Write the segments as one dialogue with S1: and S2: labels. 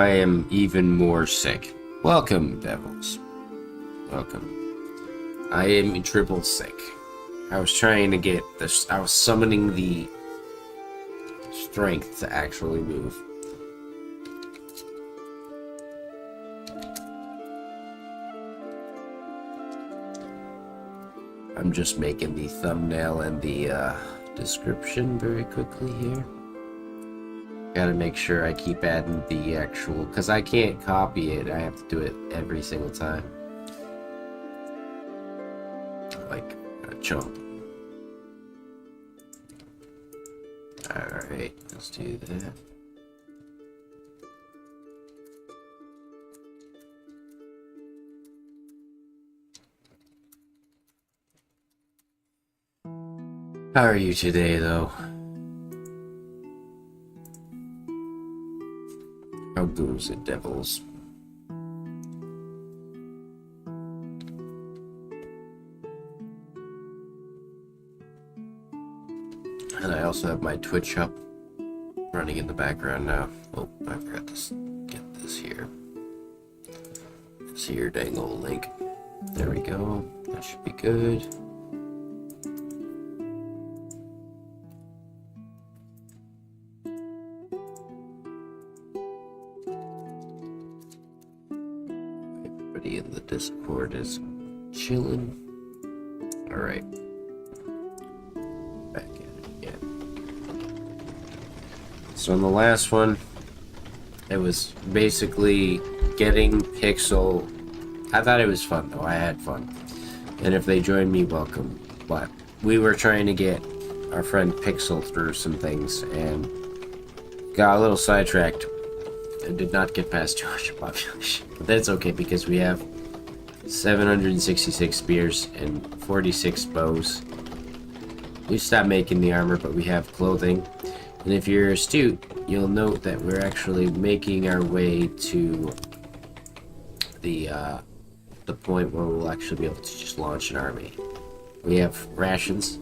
S1: I am even more sick. Welcome, devils. Welcome. I am triple sick. I was trying to get this. I was summoning the strength to actually move. I'm just making the thumbnail and the description very quickly here. Gotta make sure I keep adding the actual, because I can't copy it. I have to do it every single time. Like a chump. Alright, let's do that. How are you today, though? How goes it, devils? And I also have my Twitch up running in the background now. Oh, I forgot to get this here. See your dang old link. There we go. That should be good. Everybody in the Discord is chilling. Alright. Back at it again. So in the last one, it was basically getting Pixel. I thought it was fun though, I had fun. And if they joined me, welcome. But we were trying to get our friend Pixel through some things and got a little sidetracked and did not get past 200 population. But that's okay because we have 766 spears and 46 bows. We stopped making the armor, but we have clothing. And if you're astute, you'll note that we're actually making our way to the point where we'll actually be able to just launch an army. We have rations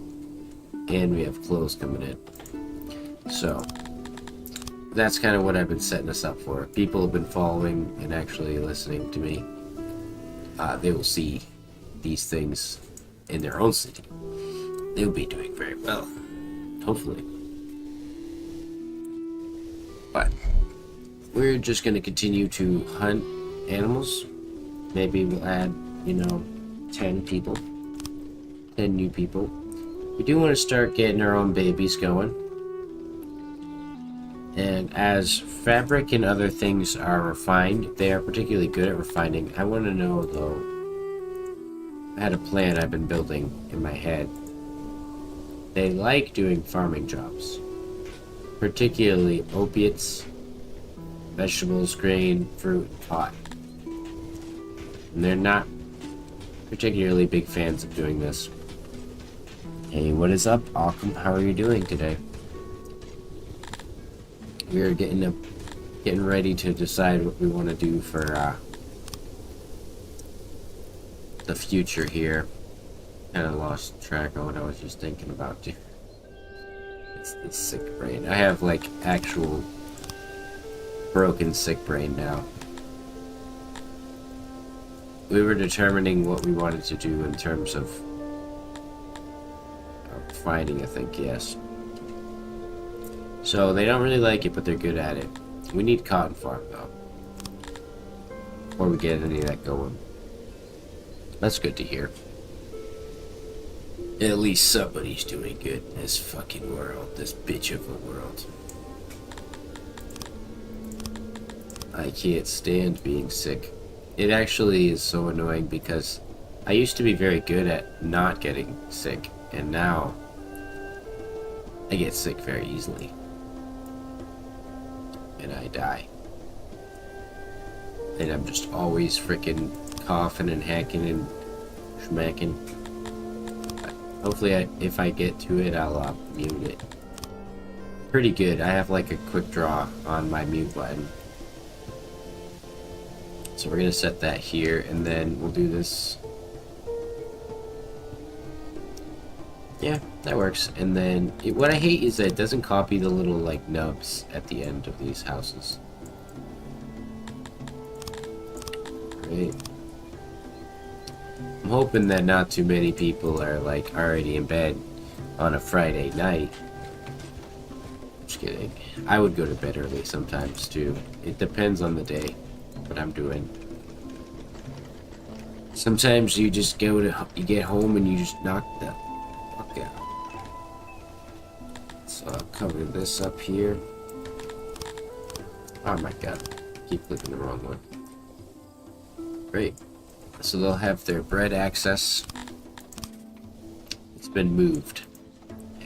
S1: and we have clothes coming in. So that's kind of what I've been setting us up for. People have been following and actually listening to me. They will see these things in their own city. They'll be doing very well, hopefully. But we're just going to continue to hunt animals. Maybe we'll add, 10 people. 10 new people. We do want to start getting our own babies going. And as fabric and other things are refined, they are particularly good at refining. I want to know, though, I had a plan I've been building in my head. They like doing farming jobs, particularly opiates, vegetables, grain, fruit, cotton. And they're not particularly big fans of doing this. Hey, what is up, Occam? How are you doing today? We're getting ready to decide what we want to do for the future here. Kind of lost track of what I was just thinking about. It's the sick brain. I have like actual broken sick brain now. We were determining what we wanted to do in terms of fighting, I think, yes. So they don't really like it, but they're good at it. We need cotton farm though, before we get any of that going. That's good to hear. At least somebody's doing good in this fucking world, this bitch of a world. I can't stand being sick. It actually is so annoying because I used to be very good at not getting sick, and now I get sick very easily. And I die. And I'm just always freaking coughing and hacking and schmacking. Hopefully, if I get to it, I'll mute it. Pretty good. I have like a quick draw on my mute button. So we're gonna set that here, and then we'll do this. Yeah, that works. And then what I hate is that it doesn't copy the little like nubs at the end of these houses. Right. I'm hoping that not too many people are like already in bed on a Friday night. Just kidding. I would go to bed early sometimes too. It depends on the day, what I'm doing. Sometimes you just you get home and you just knock the fuck out. So I'll cover this up here. Oh my god. Keep clicking the wrong one. Great. So they'll have their bread access. It's been moved.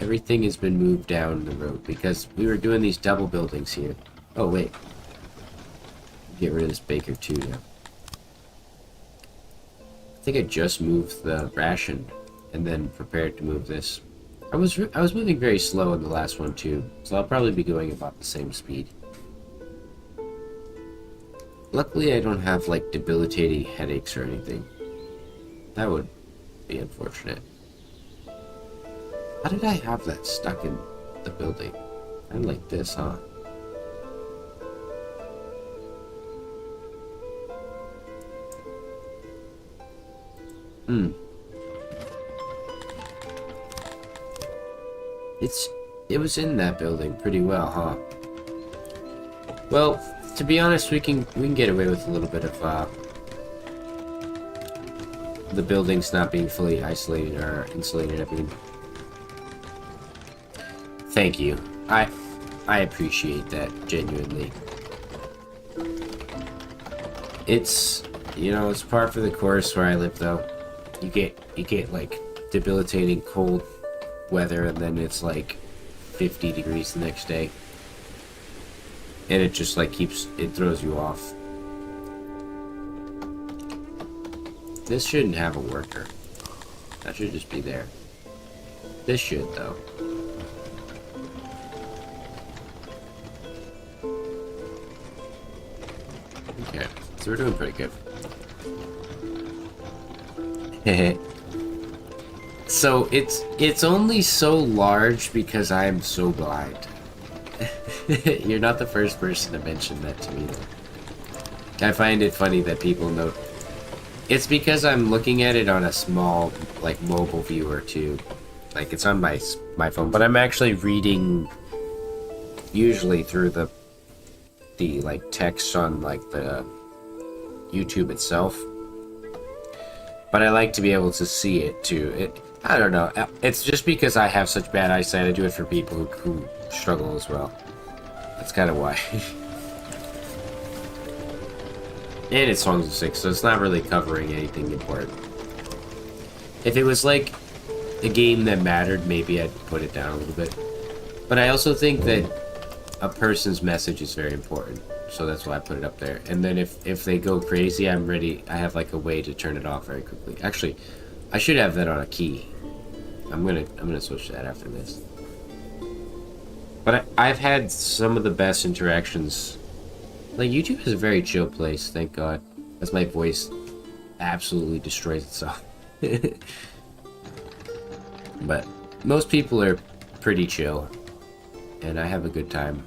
S1: Everything has been moved down the road because we were doing these double buildings here. Oh wait. Get rid of this baker too now. I think I just moved the ration and then prepared to move this. I was moving very slow in the last one too, so I'll probably be going about the same speed. Luckily I don't have like debilitating headaches or anything. That would be unfortunate. How did I have that stuck in the building? Kind of like this, huh? It was in that building pretty well, huh? Well, to be honest, we can get away with a little bit of the buildings not being fully isolated or insulated. I mean, thank you. I appreciate that genuinely. It's, you know, it's par for the course where I live though. You get like debilitating cold weather and then it's like 50 degrees the next day. And it just like it throws you off. This shouldn't have a worker. That should just be there. This should though. Okay, so we're doing pretty good. So it's only so large because I am so blind. You're not the first person to mention that to me though. I find it funny that people note. It's because I'm looking at it on a small like mobile viewer too. Like it's on my phone, but I'm actually reading usually through the like text on like the YouTube itself. But I like to be able to see it too. I don't know. It's just because I have such bad eyesight. I do it for people who struggle as well. That's kind of why. And it's Songs of Syx, so it's not really covering anything important. If it was like a game that mattered, maybe I'd put it down a little bit. But I also think that a person's message is very important, so that's why I put it up there. And then if they go crazy, I'm ready. I have like a way to turn it off very quickly. Actually, I should have that on a key. I'm gonna switch that after this. But I've had some of the best interactions. Like YouTube is a very chill place, thank God. As my voice absolutely destroys itself. But most people are pretty chill, and I have a good time.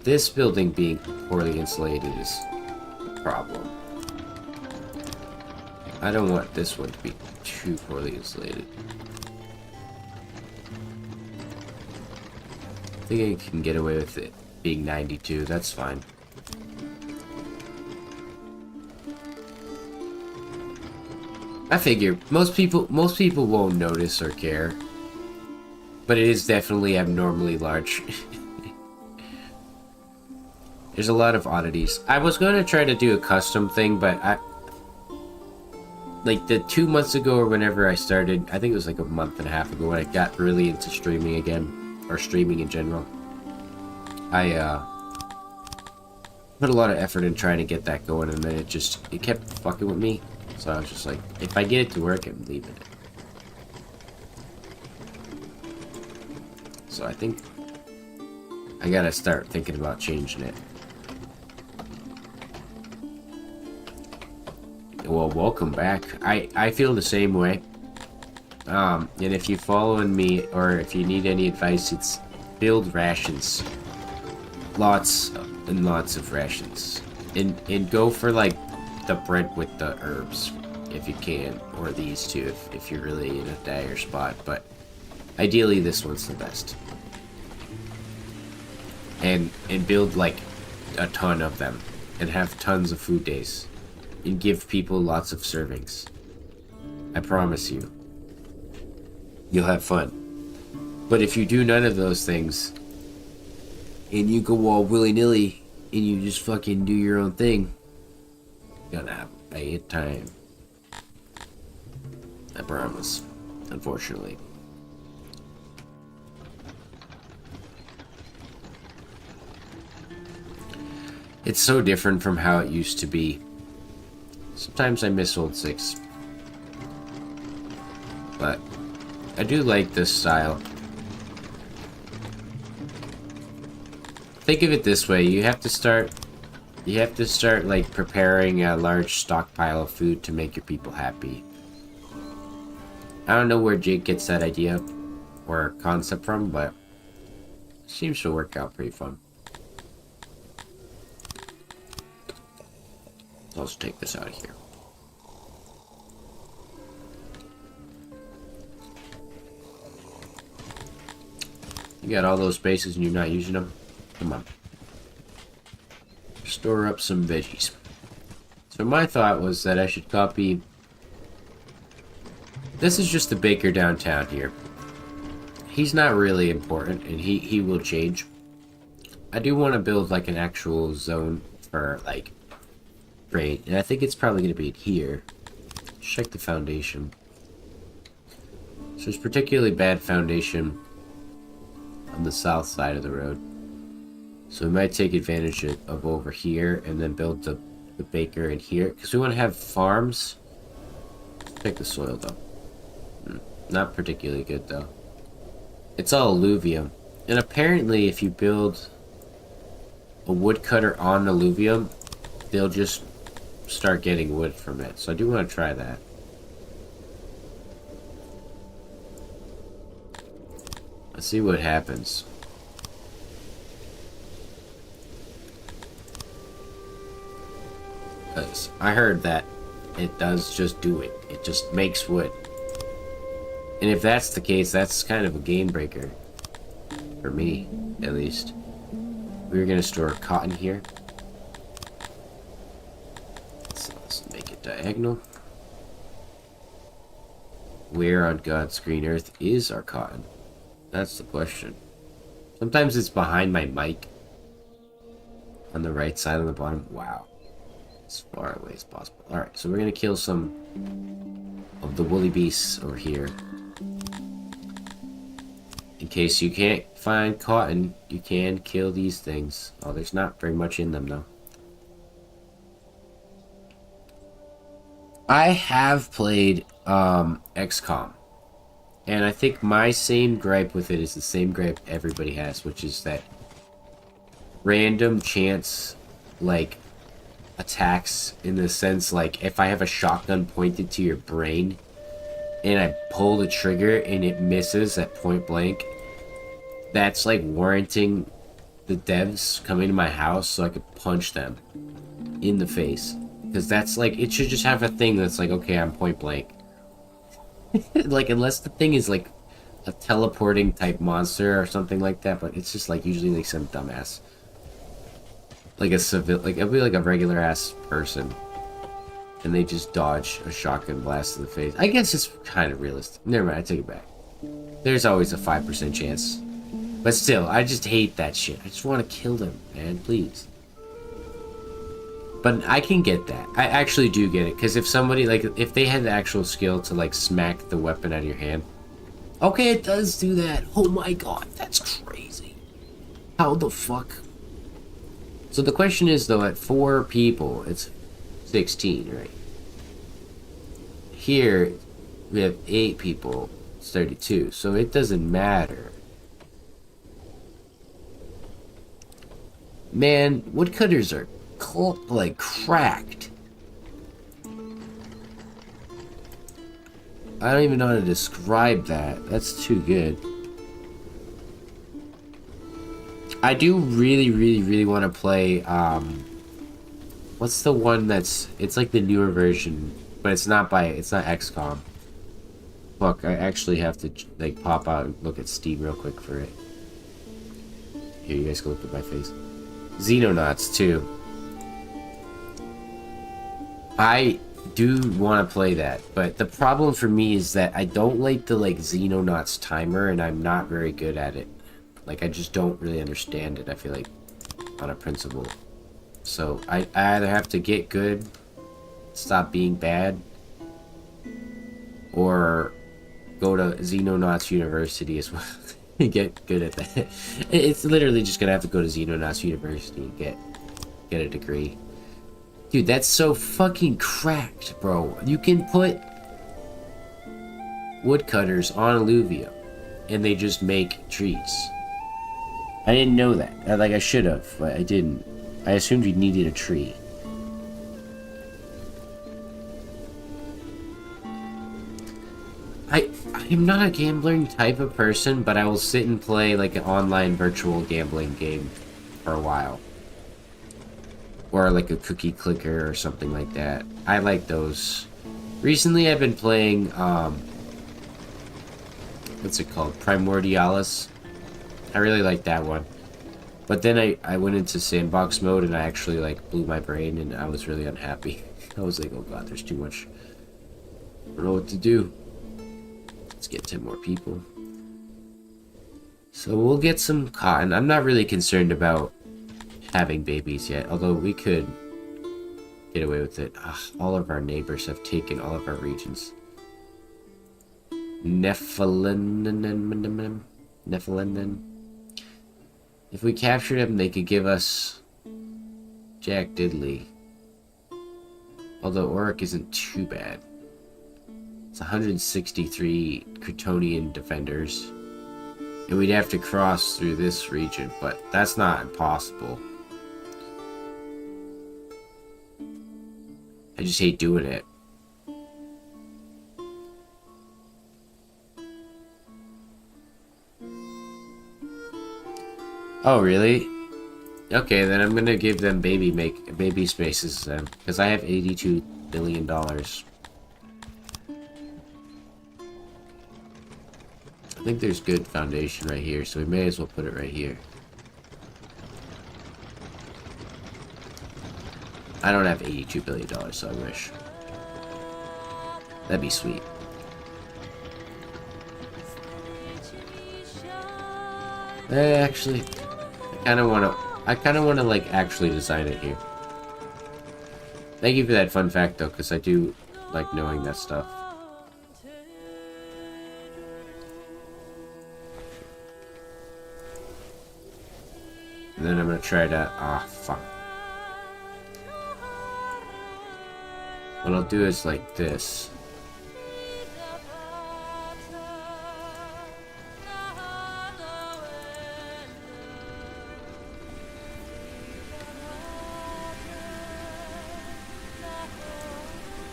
S1: This building being poorly insulated is a problem. I don't want this one to be too poorly insulated. I think I can get away with it being 92, that's fine. I figure most people won't notice or care. But it is definitely abnormally large. There's a lot of oddities. I was going to try to do a custom thing, but like the 2 months ago or whenever I started, I think it was like a month and a half ago when I got really into streaming again, or streaming in general. I put a lot of effort in trying to get that going, and then it kept fucking with me. So I was just like, if I get it to work, I'm leaving it. So I think I gotta start thinking about changing it. Well, welcome back. I feel the same way. And if you're following me, or if you need any advice, it's build rations. Lots and lots of rations. And go for like the bread with the herbs, if you can, or these two if you're really in a dire spot, but ideally this one's the best. And build like a ton of them, and have tons of food days, and give people lots of servings. I promise you, you'll have fun. But if you do none of those things, and you go all willy-nilly, and you just fucking do your own thing, you're gonna have a bad time. I promise. Unfortunately. It's so different from how it used to be. Sometimes I miss old Syx. But I do like this style. Think of it this way, you have to start like preparing a large stockpile of food to make your people happy. I don't know where Jake gets that idea or concept from, but it seems to work out pretty fun. Let's take this out of here. You got all those spaces and you're not using them? Come on. Store up some veggies. So my thought was that I should copy... This is just the baker downtown here. He's not really important, and he will change. I do want to build like an actual zone for like grain, and I think it's probably going to be here. Check the foundation. So there's particularly bad foundation on the south side of the road. So we might take advantage of over here and then build the baker in here, because we want to have farms. Check the soil though. Not particularly good though. It's all alluvium. And apparently if you build a woodcutter on alluvium, they'll just start getting wood from it. So I do want to try that. Let's see what happens. Because I heard that it does just do it. It just makes wood. And if that's the case, that's kind of a game breaker. For me, at least. We're going to store cotton here. So let's make it diagonal. Where on God's green earth is our cotton? That's the question. Sometimes it's behind my mic. On the right side on the bottom. Wow. As far away as possible. Alright, so we're going to kill some of the woolly beasts over here. In case you can't find cotton, you can kill these things. Oh, there's not very much in them, though. I have played XCOM. And I think my same gripe with it is the same gripe everybody has, which is that random chance, like, attacks in the sense, like, if I have a shotgun pointed to your brain, and I pull the trigger and it misses at point blank, that's like warranting the devs coming to my house so I could punch them in the face. Because that's like, it should just have a thing that's like, okay, I'm point blank. Like, unless the thing is like a teleporting type monster or something like that, but it's just like usually like some dumbass. Like a civil, like it'll be like a regular ass person. And they just dodge a shotgun blast to the face. I guess it's kind of realistic. Never mind, I take it back. There's always a 5% chance. But still, I just hate that shit. I just want to kill them, man, please. But I can get that. I actually do get it. Because if somebody, like, if they had the actual skill to, like, smack the weapon out of your hand. Okay, it does do that. Oh my god, that's crazy. How the fuck? So the question is, though, at 4 people, it's 16, right? Here, we have 8 people, it's 32, so it doesn't matter. Man, woodcutters are like cracked. I don't even know how to describe that. That's too good. I do really want to play, what What's the one that's... It's like the newer version, but it's not XCOM. Fuck, I actually have to, like, pop out and look at Steam real quick for it. Here, you guys can look at my face. Xenonauts, too. I do want to play that, but the problem for me is that I don't like the, like, Xenonauts timer, and I'm not very good at it. Like, I just don't really understand it, I feel like, on a principle. So, I either have to get good, stop being bad, or go to Xenonauts University as well. Get good at that. It's literally just gonna have to go to Xenonauts University and get a degree. Dude, that's so fucking cracked, bro. You can put woodcutters on alluvium, and they just make trees. I didn't know that. Like, I should have, but I didn't. I assumed you needed a tree. I'm not a gambling type of person, but I will sit and play like an online virtual gambling game for a while. Or like a cookie clicker or something like that. I like those. Recently I've been playing, what's it called? Primordialis. I really like that one. But then I went into sandbox mode and I actually like blew my brain and I was really unhappy. I was like, oh god, there's too much. I don't know what to do. Let's get 10 more people. So we'll get some cotton. I'm not really concerned about having babies yet, although we could get away with it. Ugh, all of our neighbors have taken all of our regions. Nephilim. If we captured them, they could give us Jack Diddley. Although Oric isn't too bad. It's 163 Cretonian defenders. And we'd have to cross through this region, but that's not impossible. I just hate doing it. Oh, really? Okay, then I'm gonna give them baby spaces then, because I have $82 billion. I think there's good foundation right here, so we may as well put it right here. I don't have $82 billion, so I wish. That'd be sweet. Actually, I kind of want to like actually design it here. Thank you for that fun fact though, because I do like knowing that stuff. And then I'm gonna try to, fuck. What I'll do is like this.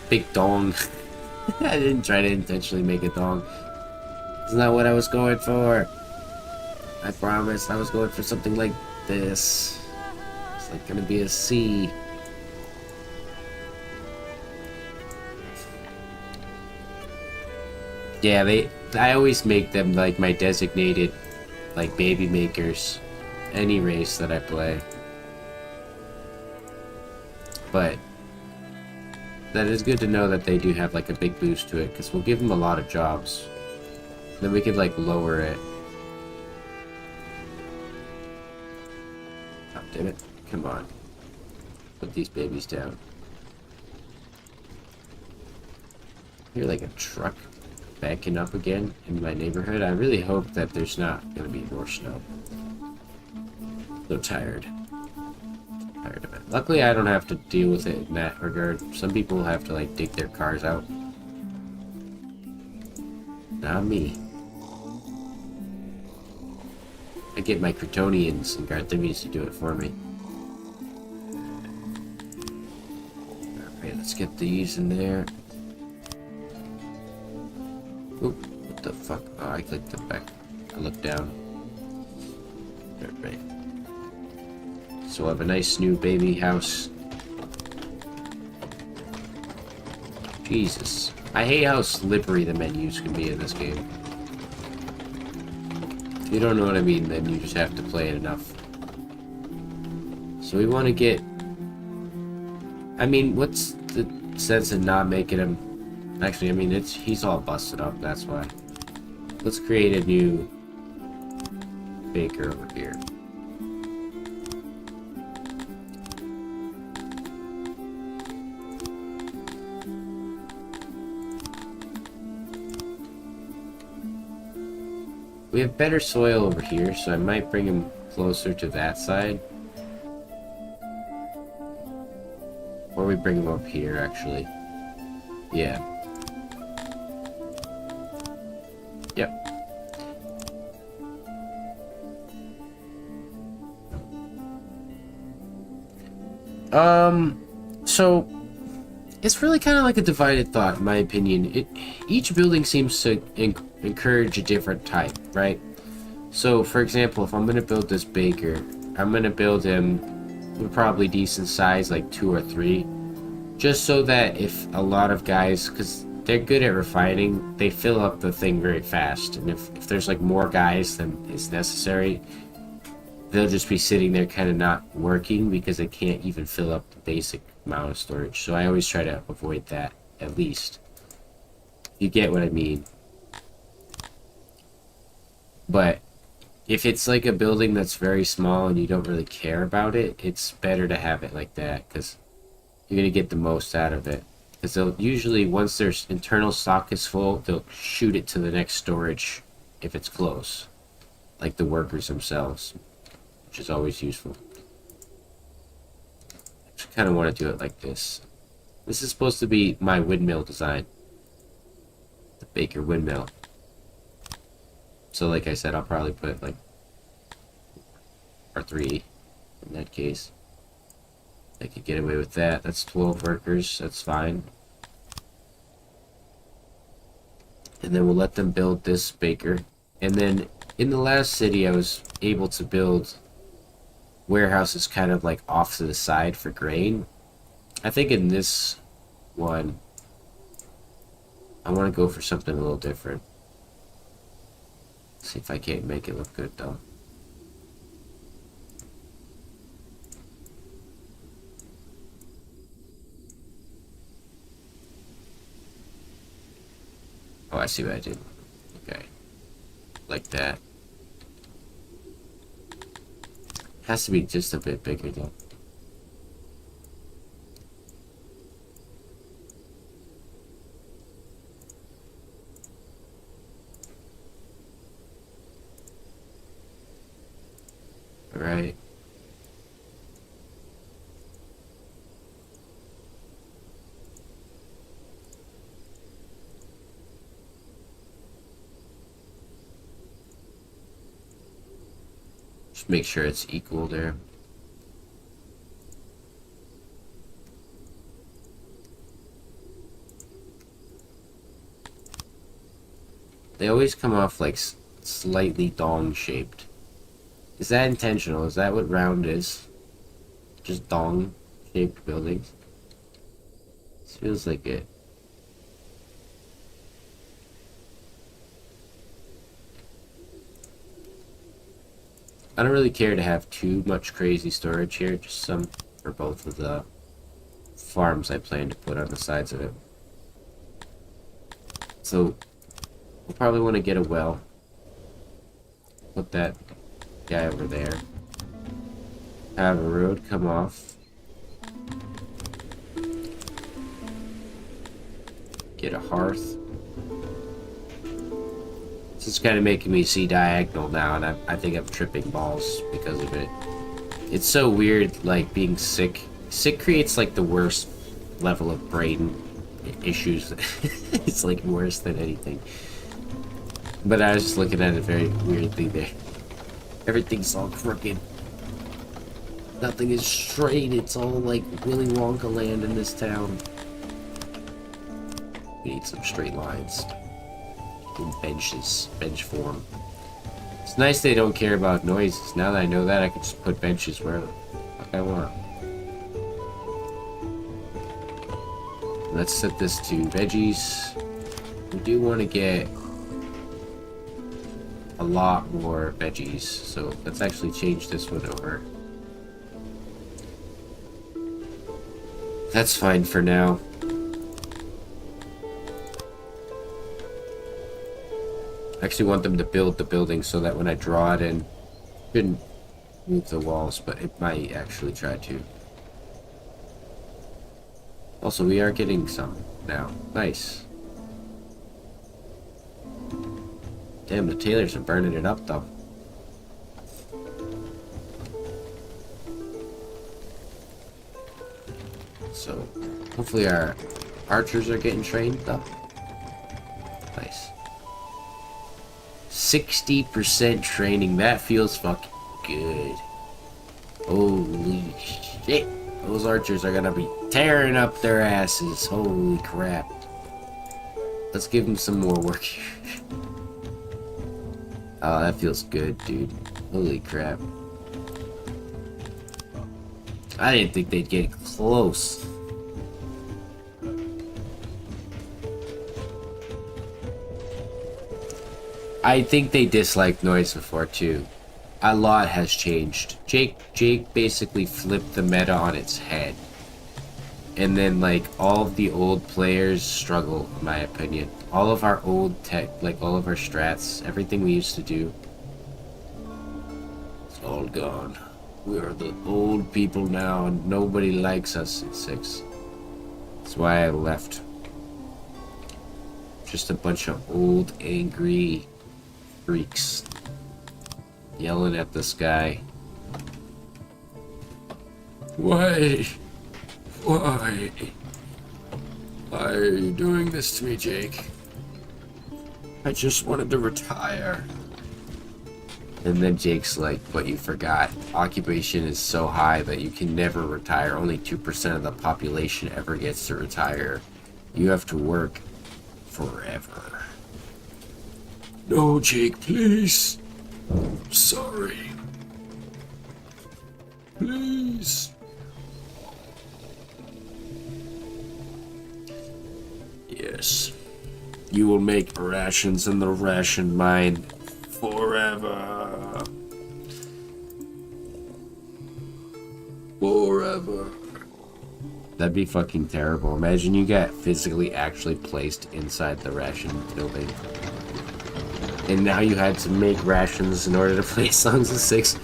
S1: Big dong. I didn't try to intentionally make a dong. It's not what I was going for. I promise I was going for something like this. It's like gonna be a C. Yeah, I always make them like my designated like baby makers. Any race that I play. But that is good to know that they do have like a big boost to it, because we'll give them a lot of jobs. Then we could like lower it. Oh, damn it. Come on. Put these babies down. I hear like a truck backing up again in my neighborhood. I really hope that there's not going to be more snow. So tired. Tired of it. Luckily, I don't have to deal with it in that regard. Some people have to like dig their cars out. Not me. I get my cretonians and Garthimians to do it for me. Alright, let's get these in there. Oop, what the fuck? Oh, I clicked them back. I looked down. Alright. So we'll have a nice new baby house. Jesus. I hate how slippery the menus can be in this game. If you don't know what I mean, then you just have to play it enough. So we want to get... I mean, what's the sense in not making him... Actually, I mean, he's all busted up, that's why. Let's create a new baker over here. We have better soil over here, so I might bring him closer to that side. Or we bring him up here, actually. Yeah. Yep. So it's really kind of like a divided thought, in my opinion. Each building seems to encourage a different type, right? So, for example, if I'm going to build this baker, I'm going to build him with probably decent size, like 2 or 3, just so that if a lot of guys, because they're good at refining, they fill up the thing very fast, and if there's like more guys than is necessary, they'll just be sitting there kind of not working because they can't even fill up the basic amount of storage. So I always try to avoid that, at least. You get what I mean. But if it's like a building that's very small and you don't really care about it, it's better to have it like that, because you're going to get the most out of it. Because they'll usually, once their internal stock is full, they'll shoot it to the next storage if it's close. Like the workers themselves, which is always useful. I just kind of want to do it like this. This is supposed to be my windmill design. The Baker windmill. So like I said, I'll probably put like R3 in that case. I could get away with that. That's 12 workers. That's fine. And then we'll let them build this baker. And then in the last city, I was able to build warehouses kind of like off to the side for grain. I think in this one, I want to go for something a little different. See if I can't make it look good though. Oh, I see what I did. Okay. Like that. Has to be just a bit bigger though. Alright. Just make sure it's equal there. They always come off like slightly dong shaped. Is that intentional? Is that what round is? Just dong shaped buildings? This feels like it. I don't really care to have too much crazy storage here, just some for both of the farms I plan to put on the sides of it. So, we'll probably want to get a well. Put that guy over there. Have a road come off. Get a hearth. This is kind of making me see diagonal now, and I think I'm tripping balls because of it. It's so weird, like, being sick. Sick creates, like, the worst level of brain issues. It's, like, worse than anything. But I was just looking at it very weirdly there. Everything's all crooked. Nothing is straight. It's all, like, Willy Wonka land in this town. We need some straight lines. Benches, bench form. It's nice they don't care about noises. Now that I know that, I can just put benches where the fuck I want. Let's set this to veggies. We do want to get a lot more veggies, so let's actually change this one over. That's fine for now. I actually want them to build the building so that when I draw it in, shouldn't move the walls, but it might actually try to. Also, we are getting some now. Nice. Damn, the tailors are burning it up though. So, hopefully our archers are getting trained though. Nice. 60% training, that feels fucking good. Holy shit. Those archers are gonna be tearing up their asses. Holy crap. Let's give them some more work here. Oh, that feels good, dude. Holy crap. I didn't think they'd get close. I think they disliked noise before too. A lot has changed. Jake basically flipped the meta on its head. And then like all of the old players struggle, in my opinion. All of our old tech, like all of our strats, everything we used to do, it's all gone. We are the old people now and nobody likes us in Syx. That's why I left. Just a bunch of old angry freaks yelling at this guy. Why? Why? Why are you doing this to me, Jake? I just wanted to retire. And then Jake's like, but you forgot. Occupation is so high that you can never retire. Only 2% of the population ever gets to retire. You have to work forever. No, Jake, please. I'm sorry. Please. Yes. You will make rations in the ration mine forever. Forever. That'd be fucking terrible. Imagine you got physically actually placed inside the ration building. And now you had to make rations in order to play Songs of Syx.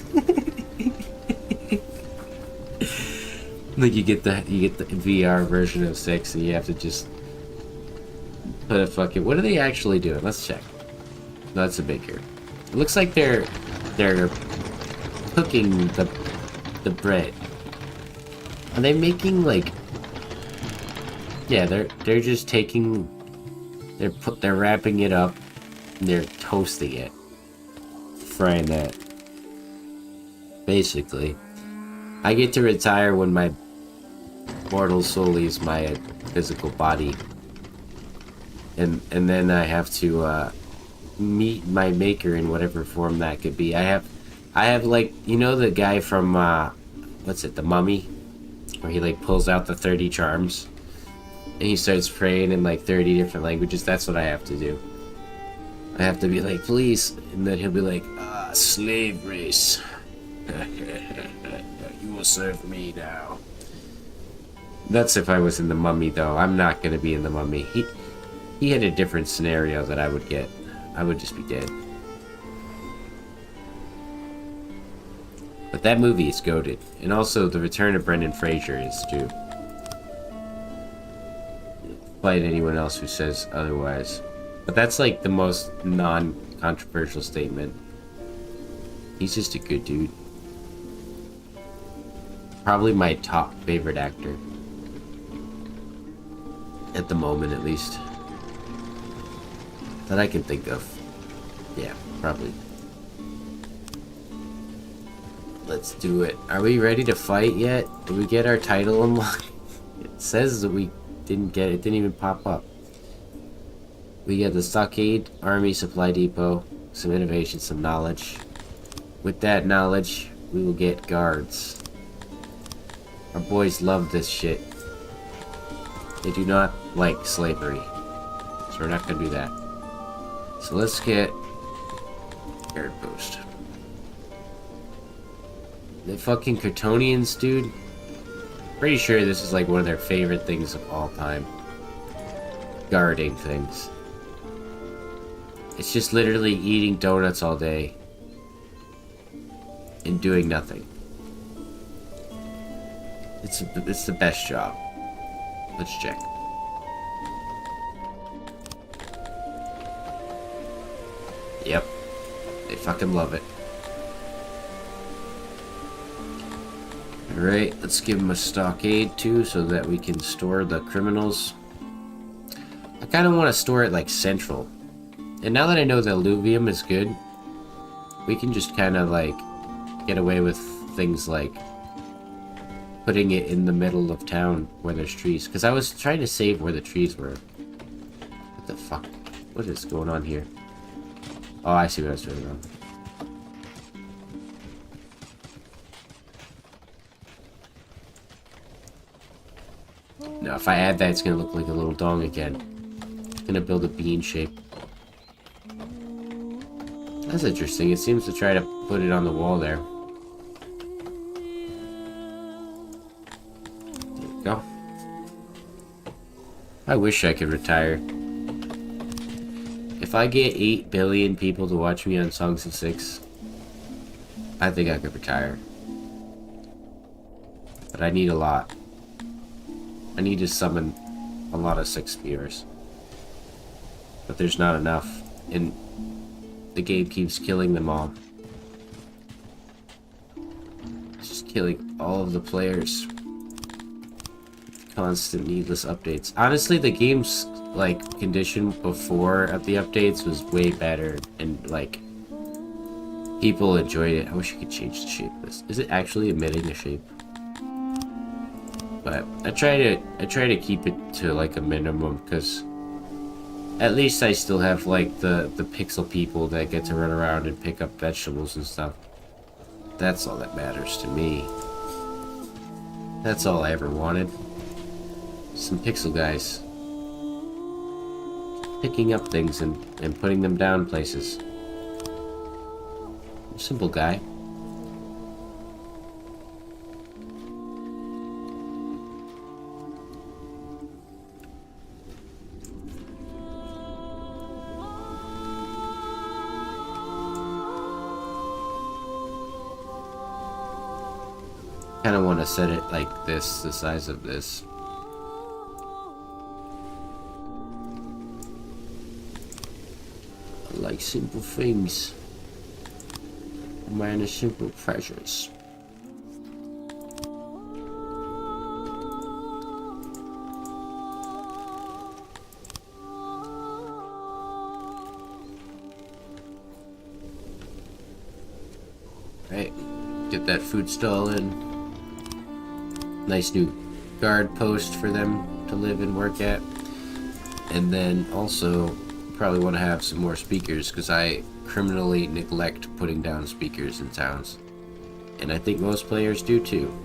S1: Like you get the VR version of Syx and you have to just put a fucking, what are they actually doing? Let's check. No, that's a baker. It looks like they're cooking the bread. Are they making like, yeah, they're just taking, they're wrapping it up and they're toasting it, frying that. Basically, I get to retire when my mortal soul leaves my physical body, and then I have to meet my maker in whatever form that could be. I have like, you know the guy from what's it, The Mummy, where he like pulls out the 30 charms and he starts praying in like 30 different languages. That's what I have to do. I have to be like, please, and then he'll be like, slave race. You will serve me now. That's if I was in The Mummy, though. I'm not gonna be in The Mummy. He had a different scenario that I would get. I would just be dead. But that movie is goated. And also, the return of Brendan Fraser is too. Despite anyone else who says otherwise. But that's like the most non-controversial statement. He's just a good dude. Probably my top favorite actor. At the moment, at least. That I can think of. Yeah, probably. Let's do it. Are we ready to fight yet? Did we get our title unlocked? It says that we didn't get it. It didn't even pop up. We get the Stockade Army Supply Depot, some innovation, some knowledge. With that knowledge, we will get guards. Our boys love this shit. They do not like slavery. So we're not gonna do that. So let's get guard post. The fucking cretonians, dude. Pretty sure this is like one of their favorite things of all time. Guarding things. It's just literally eating donuts all day and doing nothing. It's the best job. Let's check. Yep. They fucking love it. Alright, let's give them a stockade too so that we can store the criminals. I kind of want to store it like central. And now that I know the alluvium is good, we can just kind of like get away with things like putting it in the middle of town where there's trees. Because I was trying to save where the trees were. What the fuck? What is going on here? Oh, I see what I was doing wrong. Now, if I add that, it's gonna look like a little dong again. It's gonna build a bean shape. That's interesting. It seems to try to put it on the wall there. There we go. I wish I could retire. If I get 8 billion people to watch me on Songs of Syx, I think I could retire. But I need a lot. I need to summon a lot of Syx viewers. But there's not enough, and the game keeps killing them all. It's just killing all of the players. Constant needless updates. Honestly, the game's like condition before at the updates was way better, and like people enjoyed it. I wish you could change the shape of this. Is it actually emitting a shape? But I try to keep it to like a minimum, because at least I still have like the pixel people that get to run around and pick up vegetables and stuff. That's all that matters to me. That's all I ever wanted. Some pixel guys picking up things and putting them down places. Simple guy. Kind of want to set it like this, the size of this. I like simple things. Minor simple pleasures. Right, get that food stall in. Nice new guard post for them to live and work at. And then also probably want to have some more speakers, because I criminally neglect putting down speakers in towns, and I think most players do too.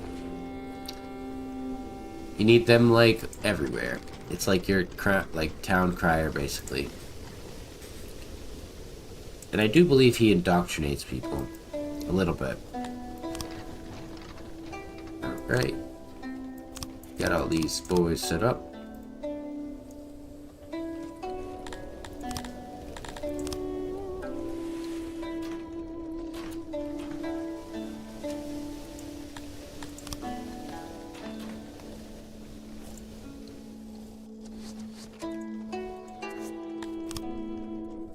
S1: You need them like everywhere. It's like your like town crier basically. And I do believe he indoctrinates people a little bit. Alright, got all these boys set up.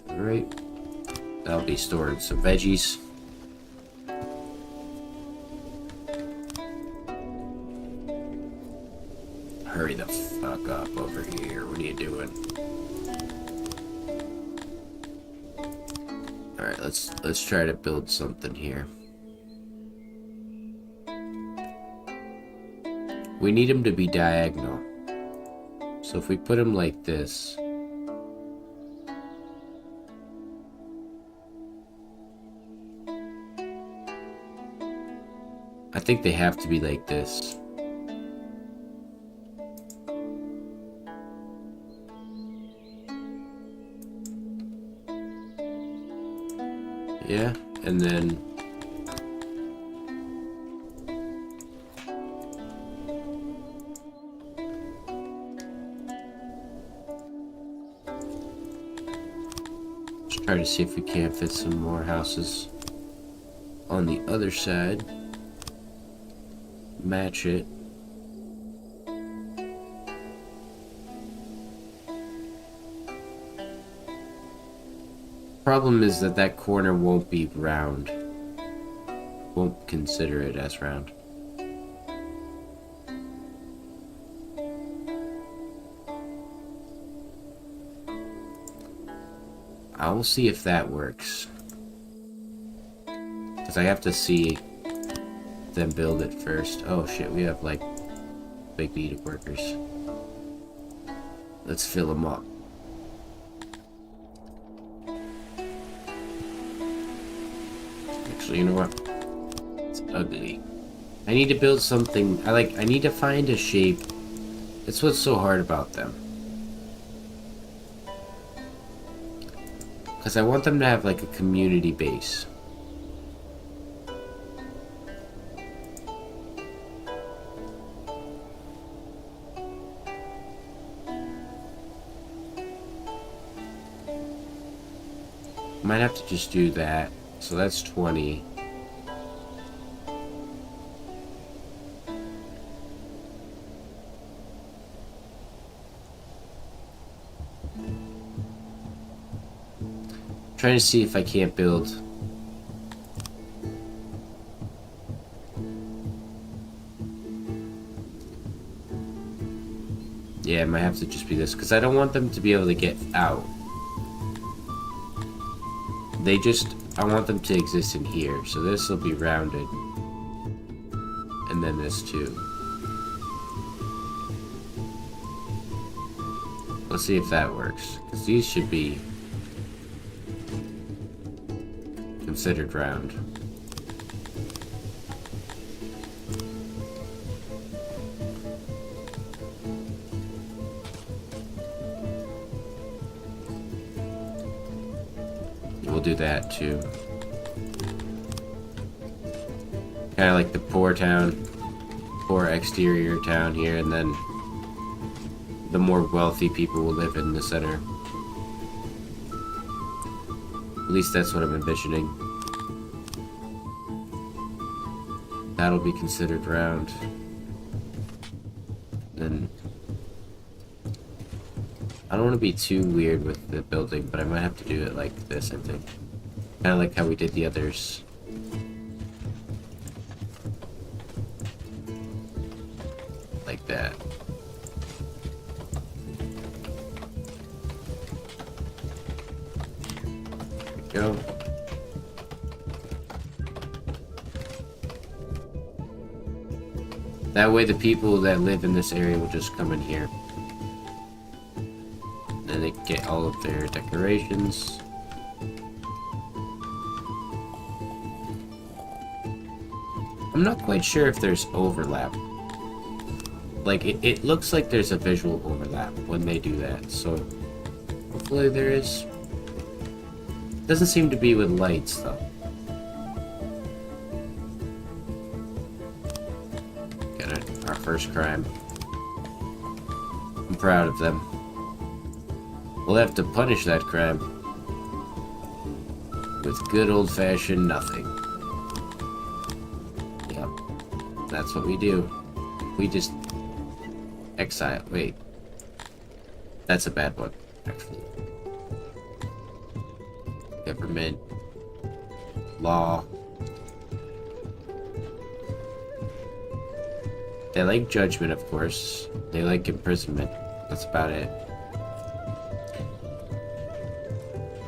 S1: Alright, that'll be storing some veggies. Hurry the fuck up over here. What are you doing? Alright, let's try to build something here. We need them to be diagonal. So if we put them like this, I think they have to be like this. Yeah, and then let's try to see if we can't fit some more houses on the other side. Match it. Problem is that that corner won't be round. Won't consider it as round. I will see if that works. Because I have to see them build it first. Oh shit, we have like big beat workers. Let's fill them up. Actually, you know what? It's ugly. I need to build something. I need to find a shape. That's what's so hard about them. Because I want them to have like a community base. Might have to just do that. So that's 20. Trying to see if I can't build. Yeah, it might have to just be this, because I don't want them to be able to get out. I want them to exist in here, so this will be rounded. And then this too. Let's see if that works, because these should be considered round. We'll do that too. Kind of like the poor exterior town here, and then the more wealthy people will live in the center. At least that's what I'm envisioning. That'll be considered round. Then I don't want to be too weird with the building, but I might have to do it like this, I think. Kind of like how we did the others. Like that. There we go. That way the people that live in this area will just come in here. Then they get all of their decorations. I'm not quite sure if there's overlap. Like, it looks like there's a visual overlap when they do that, so hopefully there is. Doesn't seem to be with lights, though. Our first crime. I'm proud of them. We'll have to punish that crime with good old-fashioned nothing. Yep. That's what we do. We just exile. Wait. That's a bad one, actually. Government. Law. They like judgment, of course. They like imprisonment. That's about it.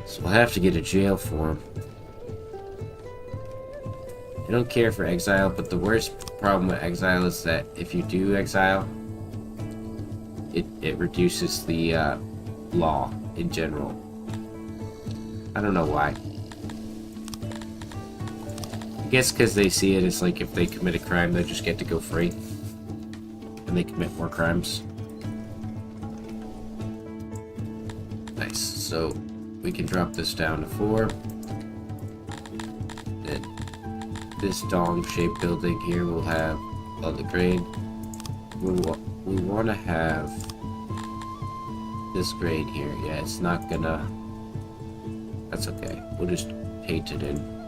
S1: So we'll have to get a jail for him. I don't care for exile, but the worst problem with exile is that if you do exile, it reduces the law in general. I don't know why. I guess because they see it as like if they commit a crime, they just get to go free. And they commit more crimes. Nice. So we can drop this down to 4. this dong-shaped building here will have all the grain. We want to have this grain here. Yeah, it's not gonna... That's okay. We'll just paint it in.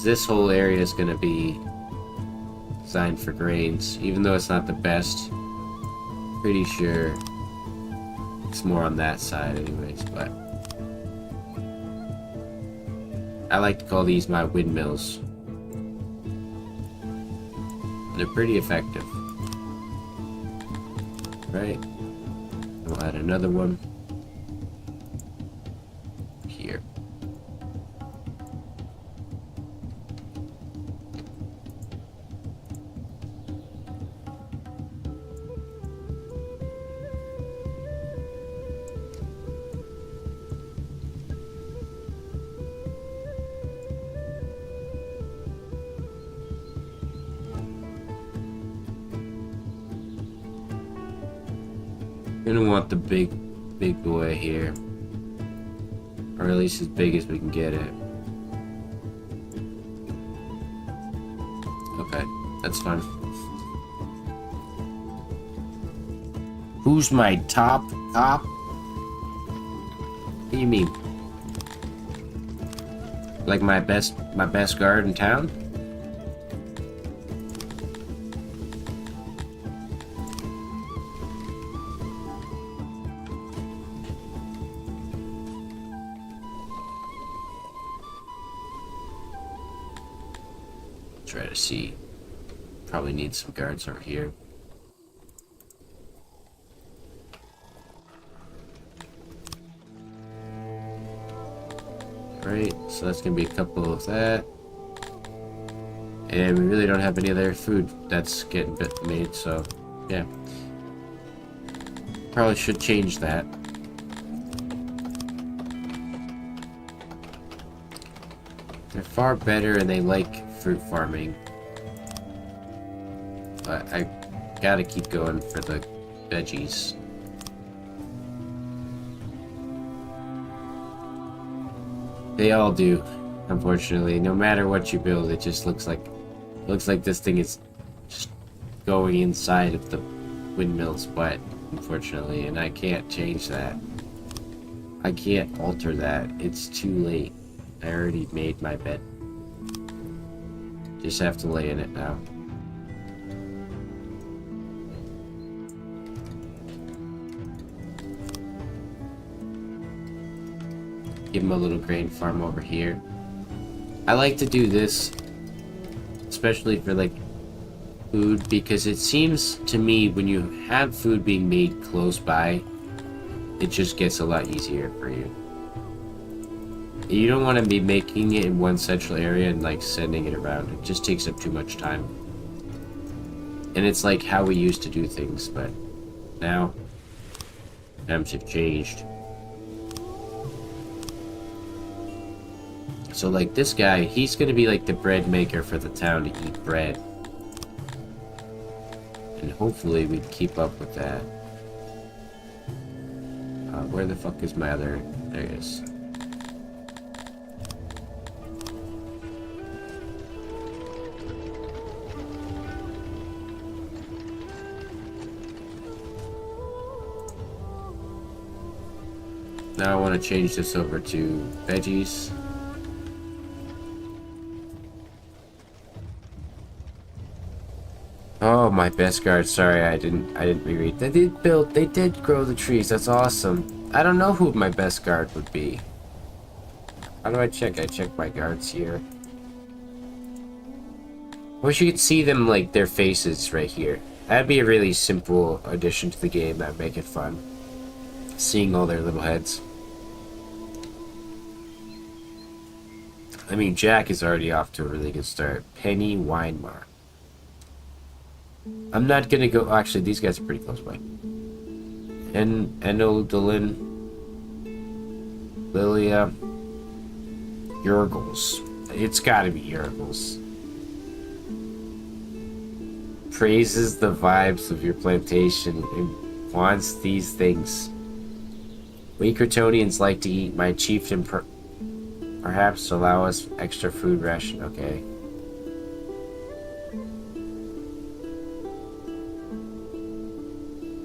S1: This whole area is going to be designed for grains, even though it's not the best. Pretty sure it's more on that side anyways, but I like to call these my windmills. They're pretty effective. Right? We'll add another one here. Gonna want the big boy here, or at least as big as we can get it. Okay, that's fine. Who's my top cop? What do you mean? Like my best guard in town? Try to see. Probably need some guards over here. Right, so that's gonna be a couple of that. And we really don't have any other food that's getting made, so yeah. Probably should change that. They're far better and they like fruit farming. But I gotta keep going for the veggies. They all do, unfortunately. No matter what you build, it just looks like this thing is just going inside of the windmill's butt, unfortunately, and I can't change that. I can't alter that. It's too late. I already made my bed. Just have to lay in it now. Give him a little grain farm over here. I like to do this, especially for like food, because it seems to me when you have food being made close by, it just gets a lot easier for you. You don't want to be making it in one central area and like sending it around. It just takes up too much time. And it's like how we used to do things, but now times have changed. So like this guy, he's gonna be like the bread maker for the town to eat bread. And hopefully we can keep up with that. Where the fuck is my other... There he is. Now I want to change this over to veggies. Oh, my best guard. Sorry, I didn't reread. They did grow the trees. That's awesome. I don't know who my best guard would be. How do I check? I check my guards here. I wish you could see them, like, their faces right here. That'd be a really simple addition to the game that'd make it fun. Seeing all their little heads. I mean, Jack is already off to a really good start. Penny Weinmark. I'm not gonna go... Actually, these guys are pretty close by. Enodolin. Lilia. Yurgles. It's gotta be Yurgles. praises the vibes of your plantation and wants these things. We cretonians like to eat. My chieftain perhaps allow us extra food ration. Okay.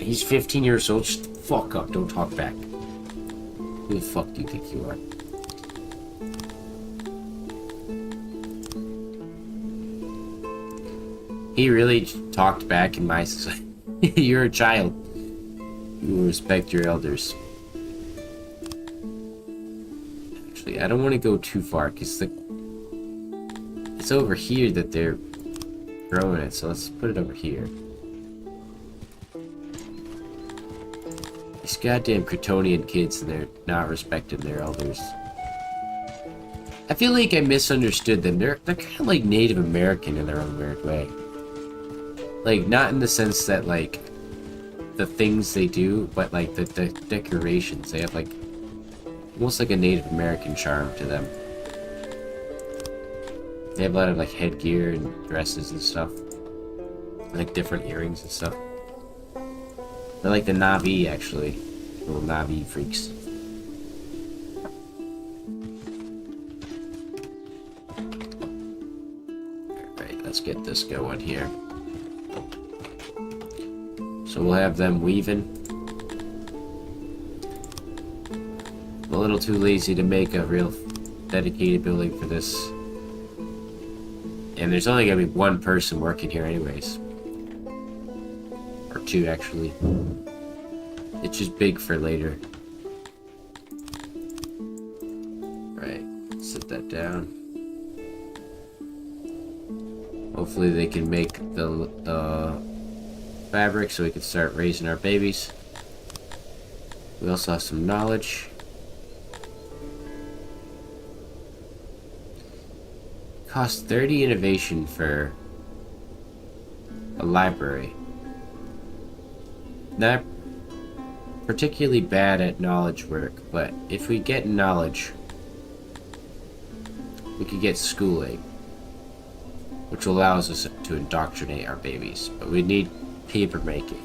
S1: He's 15 years old. Just fuck up. Don't talk back. Who the fuck do you think you are? He really talked back in my society. You're a child. You will respect your elders. Actually, I don't want to go too far because it's over here that they're growing it. So let's put it over here. These goddamn Cretonian kids, and they're not respecting their elders. I feel like I misunderstood them. They're kind of like Native American in their own weird way. Like, not in the sense that, like, the things they do, but, like, the decorations. They have, like, almost like a Native American charm to them. They have a lot of, like, headgear and dresses and stuff. Like, different earrings and stuff. They're like the Na'vi, actually. Little Na'vi freaks. Alright, let's get this going here. So we'll have them weaving. I'm a little too lazy to make a real dedicated building for this. And there's only gonna be one person working here anyways. Or two, actually. It's just big for later. Right, set that down. Hopefully they can make the fabric so we can start raising our babies. We also have some knowledge. Cost 30 innovation for a library. Not particularly bad at knowledge work, but if we get knowledge, we could get schooling, which allows us to indoctrinate our babies. But we need paper making.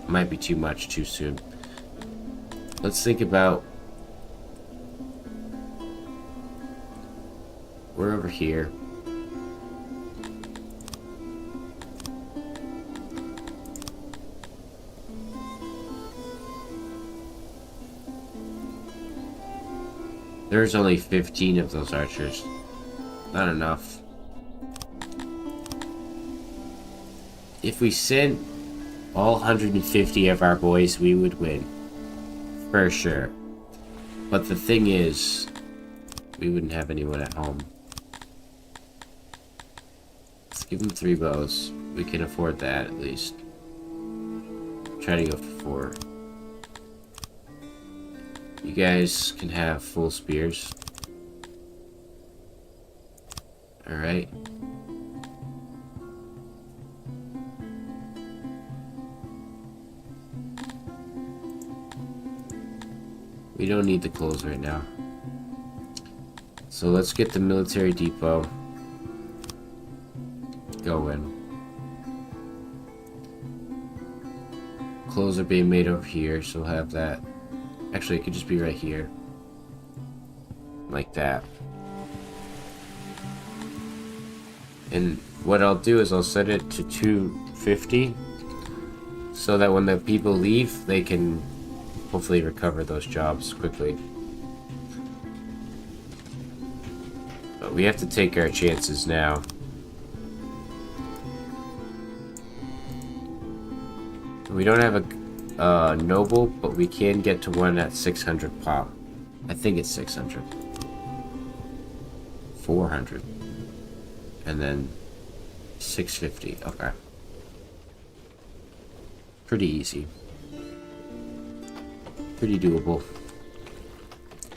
S1: Might be too much too soon. Let's think about... We're over here. There's only 15 of those archers. Not enough. If we sent all 150 of our boys, we would win. For sure. But the thing is, we wouldn't have anyone at home. Let's give them 3 bows. We can afford that at least. Try to go for 4. You guys can have full spears. Alright. We don't need the clothes right now. So let's get the military depot going. Clothes are being made over here, so we'll have that. Actually, it could just be right here. Like that. And what I'll do is I'll set it to 250 so that when the people leave, they can hopefully recover those jobs quickly. But we have to take our chances now. We don't have a noble, but we can get to one at 600 pop. I think it's 600. 400. And then 650. Okay. Pretty easy. Pretty doable.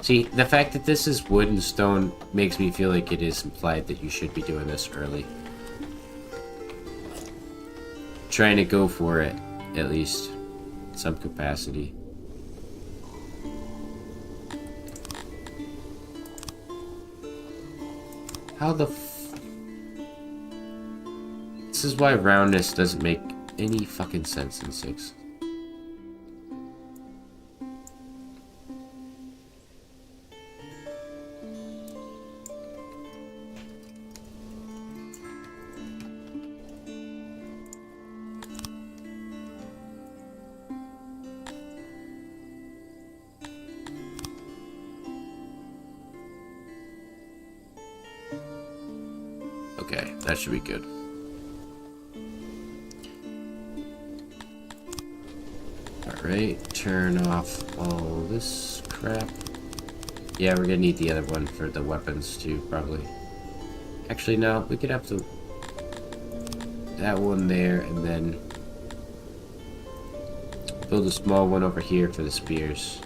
S1: See, the fact that this is wood and stone makes me feel like it is implied that you should be doing this early. Trying to go for it, at least. Some capacity. How the This is why roundness doesn't make any fucking sense in Syx. Okay, that should be good. Alright, turn off all this crap. Yeah, we're gonna need the other one for the weapons too, probably. Actually, no, we could have to... that one there, and then... build a small one over here for the spears.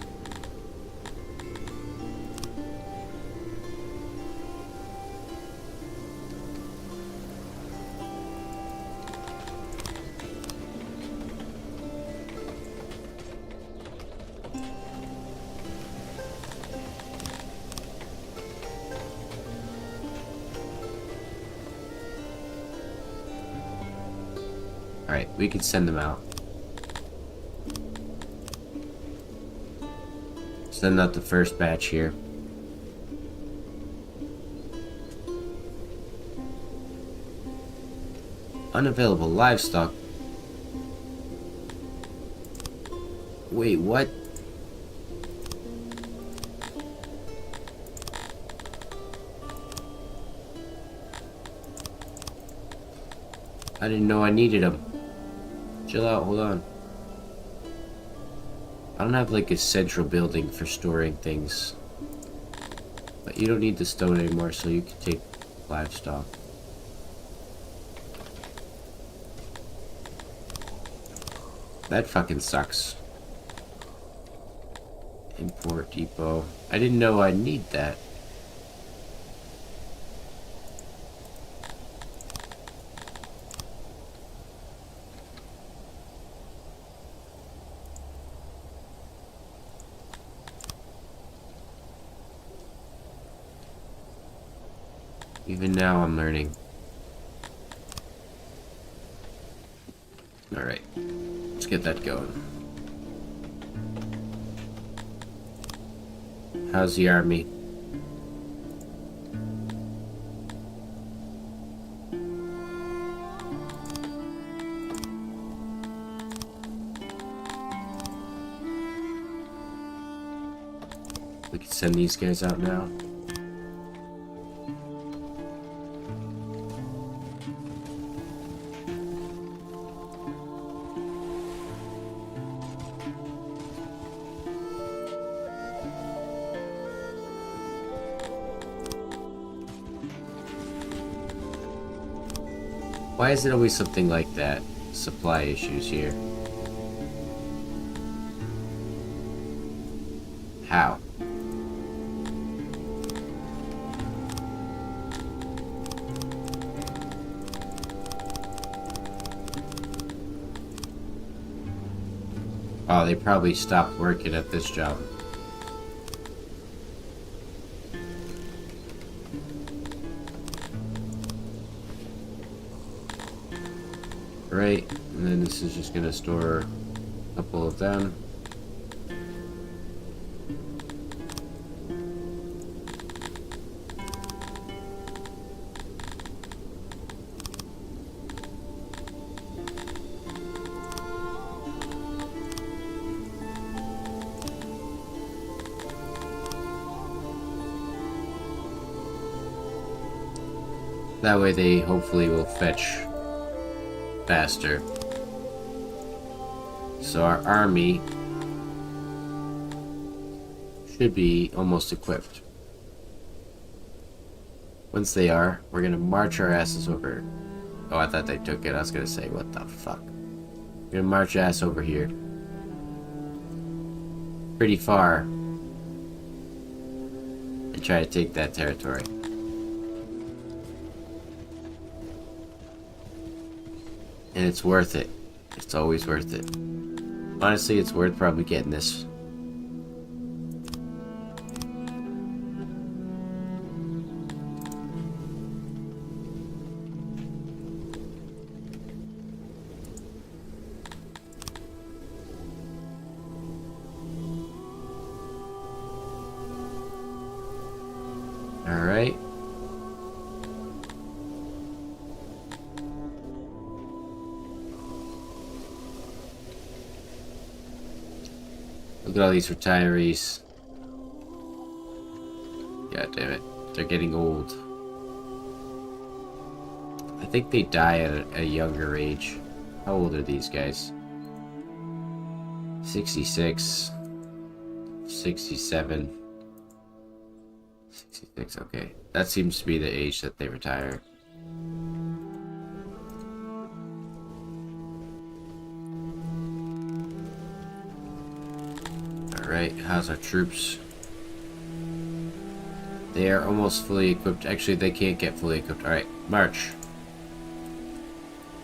S1: Alright, we can send them out. Send out the first batch here. Unavailable livestock. Wait, what? I didn't know I needed them. Chill out, hold on. I don't have like a central building for storing things. But you don't need the stone anymore, so you can take livestock. That fucking sucks. Import depot. I didn't know I'd need that. Even now I'm learning. Alright. Let's get that going. How's the army? We can send these guys out now. Why is it always something like that? Supply issues here. How? Oh, they probably stopped working at this job. Right, and then this is just gonna store a couple of them. That way they hopefully will fetch faster. So our army should be almost equipped. Once they are, we're gonna march our asses over. Oh, I thought they took it. I was gonna say, what the fuck? We're gonna march ass over here. Pretty far. And try to take that territory. And it's worth it. It's always worth it. Honestly, it's worth probably getting this. Alright. Look at all these retirees. God damn it. They're getting old. I think they die at a younger age. How old are these guys? 66. 67. 66, okay. That seems to be the age that they retire. Alright, how's our troops? They are almost fully equipped. Actually, they can't get fully equipped. Alright, march.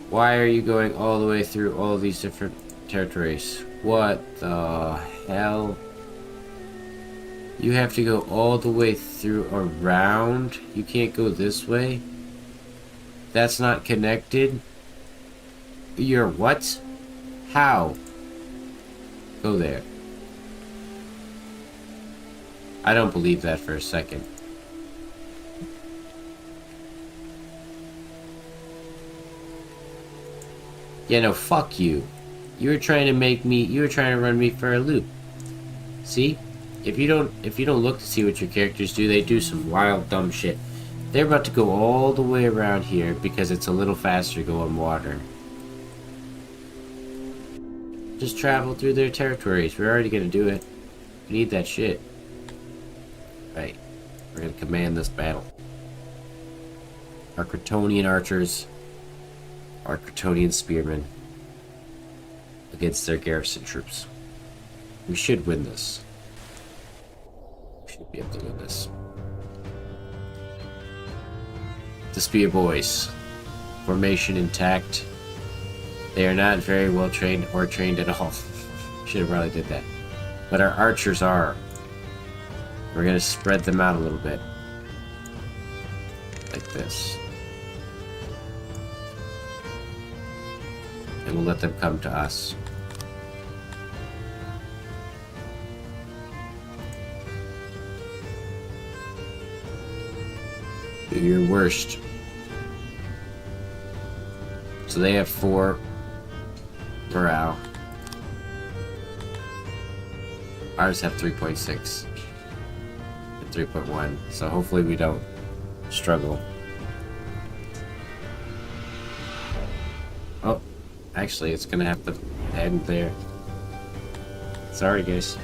S1: Why are you going all the way through all these different territories? What the hell? You have to go all the way through around? You can't go this way? That's not connected? You're what? How? Go there. I don't believe that for a second. Yeah, no, fuck you. You were trying to run me for a loop. See? If you don't look to see what your characters do, they do some wild dumb shit. They're about to go all the way around here because it's a little faster to go on water. Just travel through their territories. We're already gonna do it. We need that shit. Right. We're gonna command this battle. Our Cretonian archers, our Cretonian spearmen, against their garrison troops. We should win this. We should be able to win this. The spear boys. Formation intact. They are not very well trained or trained at all. Should have probably did that. But our archers are. We're gonna spread them out a little bit. Like this. And we'll let them come to us. Do your worst. So they have 4 morale. Ours have 3.6 and 3.1. So hopefully we don't struggle. Oh, actually it's gonna have to end there. Sorry guys.